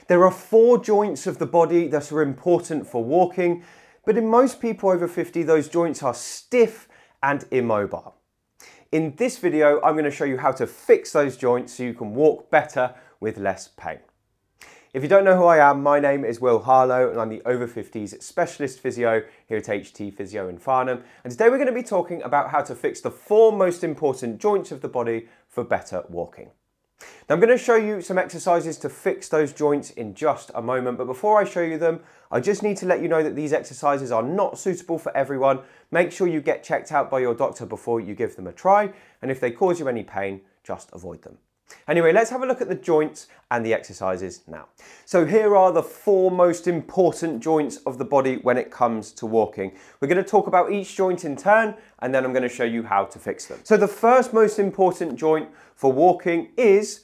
There are 4 joints of the body that are important for walking, but in most people over 50, those joints are stiff and immobile. In this video, I'm going to show you how to fix those joints so you can walk better with less pain. If you don't know who I am, my name is Harlow and I'm the Over-Fifties specialist physio here at HT Physio in Farnham. And today we're going to be talking about how to fix the 4 most important joints of the body for better walking. Now I'm going to show you some exercises to fix those joints in just a moment, but before I show you them, I just need to let you know that these exercises are not suitable for everyone. Make sure you get checked out by your doctor before you give them a try, and if they cause you any pain, just avoid them. Anyway, let's have a look at the joints and the exercises now. So here are the 4 most important joints of the body when it comes to walking. We're going to talk about each joint in turn, and then I'm going to show you how to fix them. So the first most important joint for walking is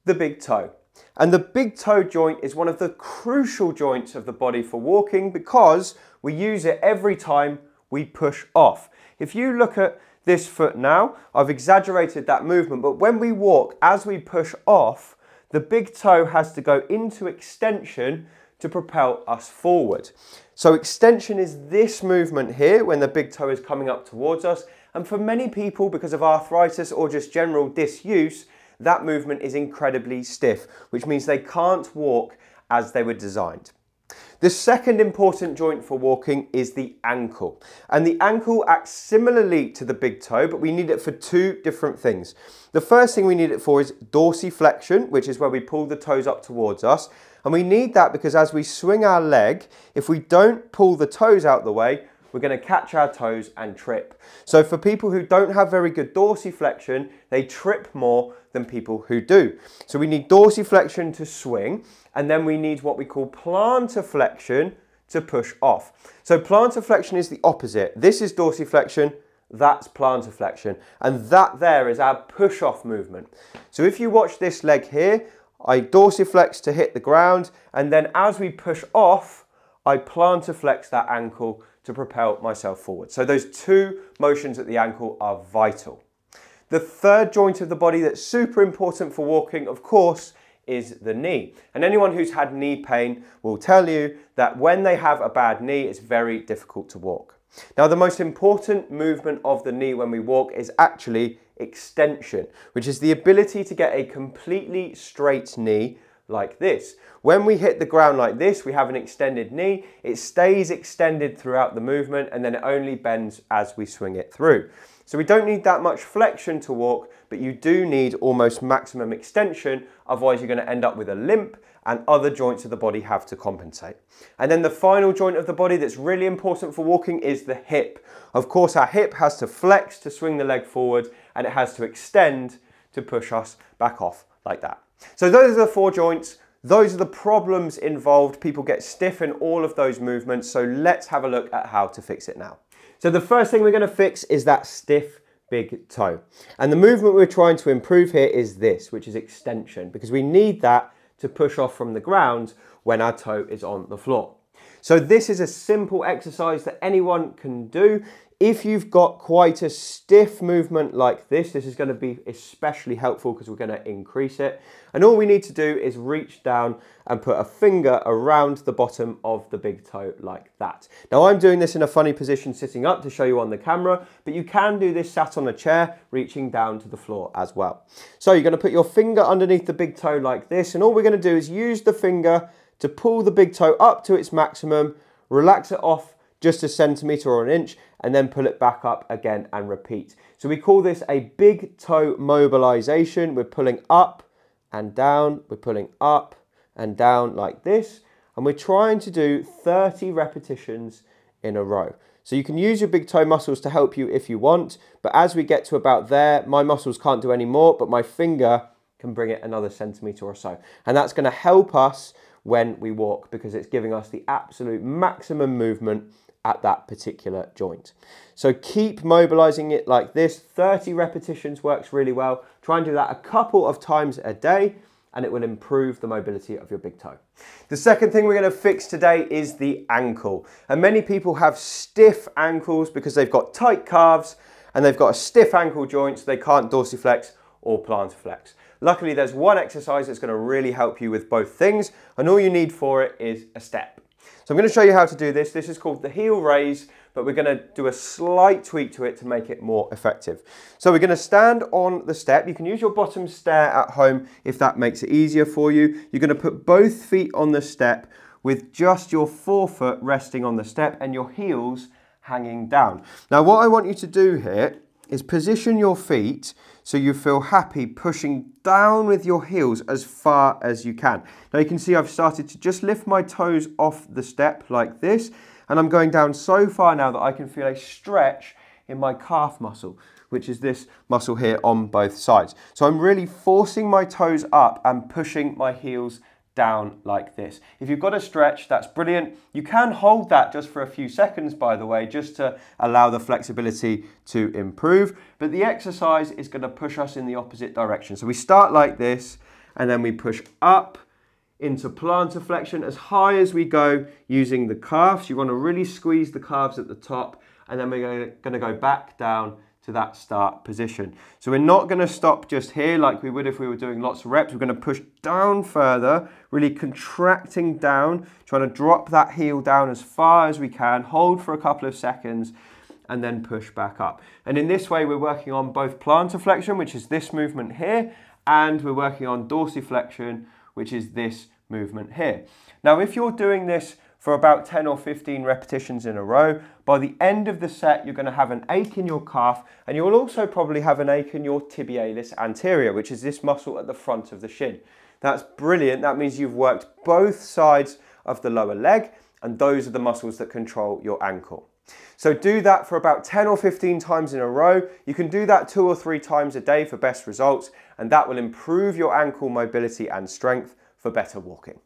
the big toe. And the big toe joint is one of the crucial joints of the body for walking because we use it every time we push off. If you look at this foot now, I've exaggerated that movement, but when we walk, as we push off, the big toe has to go into extension to propel us forward. So extension is this movement here when the big toe is coming up towards us. And for many people, because of arthritis or just general disuse, that movement is incredibly stiff, which means they can't walk as they were designed. The second important joint for walking is the ankle. And the ankle acts similarly to the big toe, but we need it for 2 different things. The first thing we need it for is dorsiflexion, which is where we pull the toes up towards us. And we need that because as we swing our leg, if we don't pull the toes out the way, we're going to catch our toes and trip. So for people who don't have very good dorsiflexion, they trip more than people who do. So we need dorsiflexion to swing, and then we need what we call plantar flexion to push off. So plantar flexion is the opposite. This is dorsiflexion, that's plantar flexion, and that there is our push off movement. So if you watch this leg here, I dorsiflex to hit the ground, and then as we push off, I plantar flex that ankle to propel myself forward. So those 2 motions at the ankle are vital. The third joint of the body that's super important for walking, of course, is the knee. And anyone who's had knee pain will tell you that when they have a bad knee, it's very difficult to walk. Now, the most important movement of the knee when we walk is actually extension, which is the ability to get a completely straight knee like this. When we hit the ground like this, we have an extended knee. It stays extended throughout the movement and then it only bends as we swing it through. So we don't need that much flexion to walk, but you do need almost maximum extension, otherwise you're going to end up with a limp and other joints of the body have to compensate. And then the final joint of the body that's really important for walking is the hip. Of course, our hip has to flex to swing the leg forward and it has to extend to push us back off like that. So those are the 4 joints. Those are the problems involved. People get stiff in all of those movements. So let's have a look at how to fix it now. So the first thing we're going to fix is that stiff big toe. And the movement we're trying to improve here is this, which is extension, because we need that to push off from the ground when our toe is on the floor. So this is a simple exercise that anyone can do. If you've got quite a stiff movement like this is going to be especially helpful because we're going to increase it. And all we need to do is reach down and put a finger around the bottom of the big toe like that. Now I'm doing this in a funny position sitting up to show you on the camera, but you can do this sat on a chair, reaching down to the floor as well. So you're going to put your finger underneath the big toe like this, and all we're going to do is use the finger to pull the big toe up to its maximum, relax it off just a centimetre or an inch, and then pull it back up again and repeat. So we call this a big toe mobilization. We're pulling up and down, we're pulling up and down like this, and we're trying to do 30 repetitions in a row. So you can use your big toe muscles to help you if you want, but as we get to about there, my muscles can't do any more, but my finger can bring it another centimetre or so. And that's going to help us when we walk because it's giving us the absolute maximum movement at that particular joint. So keep mobilizing it like this. 30 repetitions works really well. Try and do that a couple of times a day and it will improve the mobility of your big toe. The second thing we're going to fix today is the ankle. And many people have stiff ankles because they've got tight calves and they've got a stiff ankle joint so they can't dorsiflex or plantar flex. Luckily, there's one exercise that's going to really help you with both things, and all you need for it is a step. So I'm going to show you how to do this. This is called the heel raise, but we're going to do a slight tweak to it to make it more effective. So we're going to stand on the step. You can use your bottom stair at home if that makes it easier for you. You're going to put both feet on the step with just your forefoot resting on the step and your heels hanging down. Now what I want you to do here is position your feet so you feel happy pushing down with your heels as far as you can. Now you can see I've started to just lift my toes off the step like this, and I'm going down so far now that I can feel a stretch in my calf muscle, which is this muscle here on both sides. So I'm really forcing my toes up and pushing my heels down like this. If you've got a stretch, that's brilliant. You can hold that just for a few seconds, by the way, just to allow the flexibility to improve. But the exercise is going to push us in the opposite direction. So we start like this, and then we push up into plantar flexion as high as we go using the calves. You want to really squeeze the calves at the top, and then we're going to go back down to that start position. So we're not going to stop just here like we would if we were doing lots of reps. We're going to push down further, really contracting down, trying to drop that heel down as far as we can, hold for a couple of seconds, and then push back up. And in this way, we're working on both plantar flexion, which is this movement here, and we're working on dorsiflexion, which is this movement here. Now, if you're doing this for about 10 or 15 repetitions in a row, by the end of the set, you're going to have an ache in your calf, and you'll also probably have an ache in your tibialis anterior, which is this muscle at the front of the shin. That's brilliant. That means you've worked both sides of the lower leg, and those are the muscles that control your ankle. So do that for about 10 or 15 times in a row. You can do that 2 or 3 times a day for best results, and that will improve your ankle mobility and strength for better walking.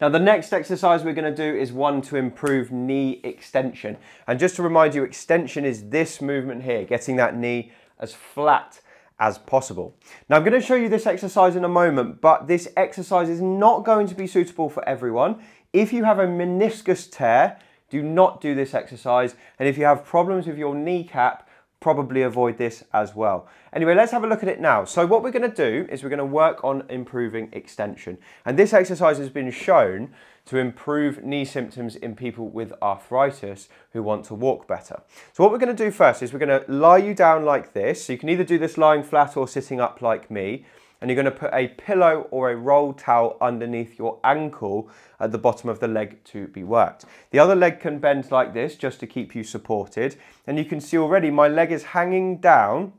Now the next exercise we're going to do is one to improve knee extension. And just to remind you, extension is this movement here, getting that knee as flat as possible. Now I'm going to show you this exercise in a moment, but this exercise is not going to be suitable for everyone. If you have a meniscus tear, do not do this exercise. And if you have problems with your kneecap, probably avoid this as well. Anyway, let's have a look at it now. So what we're going to do is we're going to work on improving extension. And this exercise has been shown to improve knee symptoms in people with arthritis who want to walk better. So what we're going to do first is we're going to lie you down like this. So you can either do this lying flat or sitting up like me. And you're going to put a pillow or a rolled towel underneath your ankle at the bottom of the leg to be worked. The other leg can bend like this just to keep you supported. And you can see already my leg is hanging down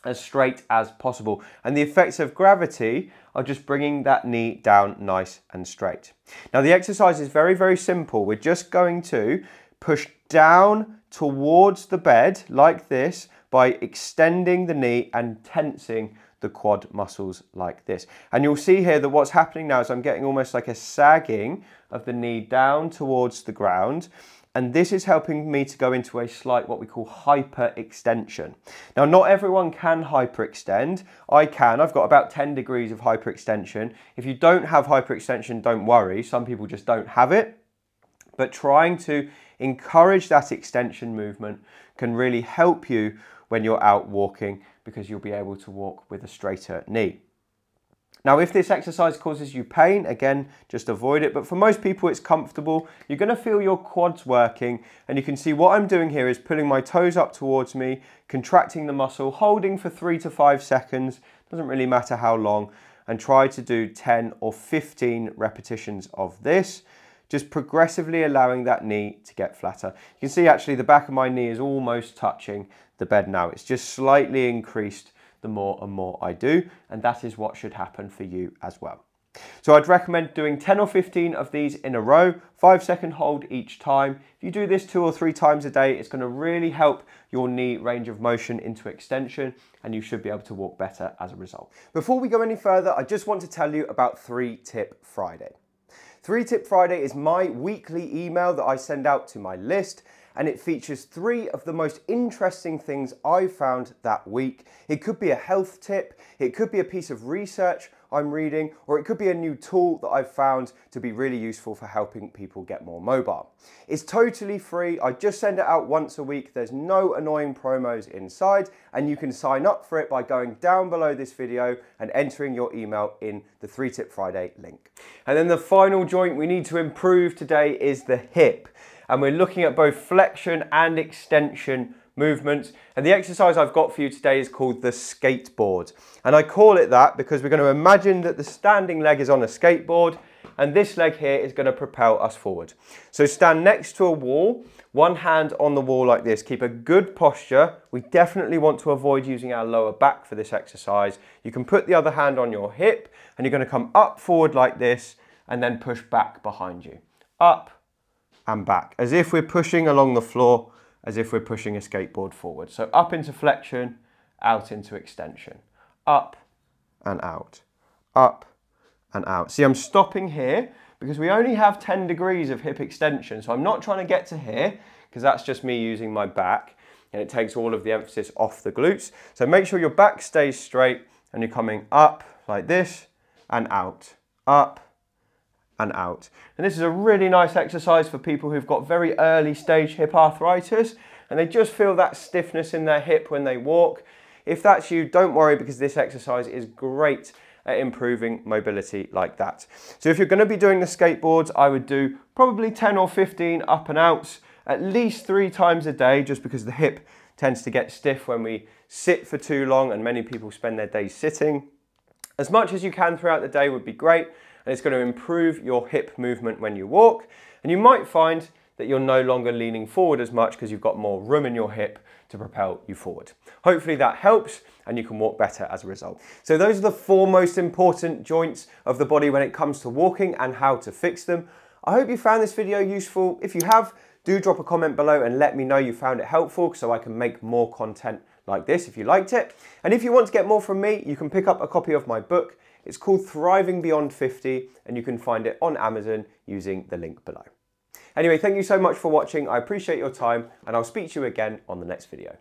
as straight as possible. And the effects of gravity are just bringing that knee down nice and straight. Now the exercise is very, very simple. We're just going to push down towards the bed like this by extending the knee and tensing the quad muscles like this. And you'll see here that what's happening now is I'm getting almost like a sagging of the knee down towards the ground. And this is helping me to go into a slight, what we call hyperextension. Now, not everyone can hyperextend. I can. I've got about 10 degrees of hyperextension. If you don't have hyperextension, don't worry. Some people just don't have it. But trying to encourage that extension movement can really help you when you're out walking, because you'll be able to walk with a straighter knee. Now, if this exercise causes you pain, again, just avoid it. But for most people, it's comfortable. You're going to feel your quads working. And you can see what I'm doing here is pulling my toes up towards me, contracting the muscle, holding for 3 to 5 seconds. Doesn't really matter how long. And try to do 10 or 15 repetitions of this, just progressively allowing that knee to get flatter. You can see actually the back of my knee is almost touching the bed now. It's just slightly increased the more and more I do, and that is what should happen for you as well. So I'd recommend doing 10 or 15 of these in a row, 5-second hold each time. If you do this 2 or 3 times a day, it's going to really help your knee range of motion into extension, and you should be able to walk better as a result. Before we go any further, I just want to tell you about 3-Tip Friday. 3-Tip Friday is my weekly email that I send out to my list, and it features 3 of the most interesting things I've found that week. It could be a health tip, it could be a piece of research I'm reading, or it could be a new tool that I've found to be really useful for helping people get more mobile. It's totally free. I just send it out once a week. There's no annoying promos inside, and you can sign up for it by going down below this video and entering your email in the 3 Tip Friday link. And then the final joint we need to improve today is the hip. And we're looking at both flexion and extension movements. And the exercise I've got for you today is called the skateboard. And I call it that because we're going to imagine that the standing leg is on a skateboard and this leg here is going to propel us forward. So stand next to a wall, one hand on the wall like this. Keep a good posture. We definitely want to avoid using our lower back for this exercise. You can put the other hand on your hip and you're going to come up forward like this and then push back behind you. Up and back, as if we're pushing along the floor, as if we're pushing a skateboard forward. So up into flexion, out into extension. Up and out, up and out. See, I'm stopping here because we only have 10 degrees of hip extension. So I'm not trying to get to here because that's just me using my back and it takes all of the emphasis off the glutes. So make sure your back stays straight and you're coming up like this and out, up and out. And this is a really nice exercise for people who've got very early stage hip arthritis and they just feel that stiffness in their hip when they walk. If that's you, don't worry because this exercise is great at improving mobility like that. So if you're going to be doing the skateboards, I would do probably 10 or 15 up and outs at least 3 times a day, just because the hip tends to get stiff when we sit for too long and many people spend their days sitting. As much as you can throughout the day would be great. And it's going to improve your hip movement when you walk. And you might find that you're no longer leaning forward as much because you've got more room in your hip to propel you forward. Hopefully that helps and you can walk better as a result. So those are the 4 most important joints of the body when it comes to walking and how to fix them. I hope you found this video useful. If you have, do drop a comment below and let me know you found it helpful so I can make more content like this if you liked it. And if you want to get more from me, you can pick up a copy of my book. It's called Thriving Beyond 50 and you can find it on Amazon using the link below. Anyway, thank you so much for watching. I appreciate your time and I'll speak to you again on the next video.